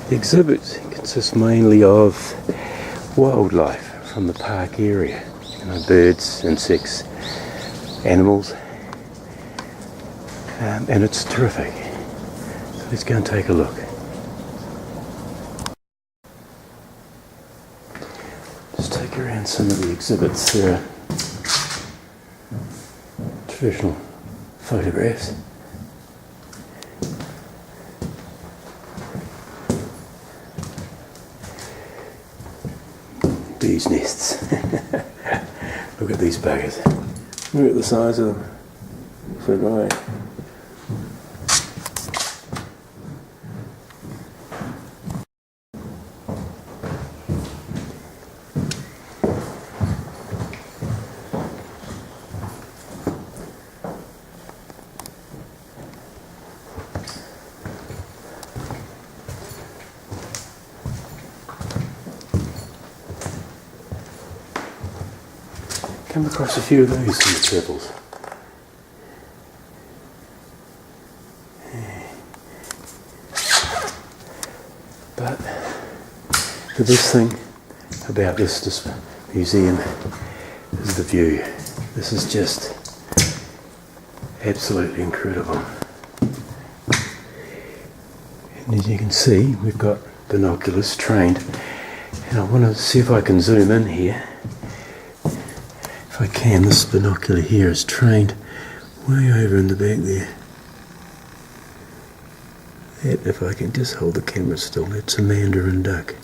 The exhibit consists mainly of wildlife from the park area, birds, insects, animals, and it's terrific. So let's go and take a look. Just take you around some of the exhibits. There are traditional photographs. Bees' nests. Look at these buggers. Look at the size of them. So great. Come across a few of those in the travels. But the best thing about this museum is the view. This is just absolutely incredible. And as you can see, we've got binoculars trained, and I want to see if I can zoom in here. If I can, this binocular here is trained way over in the back there. That, if I can just hold the camera still, that's a mandarin duck.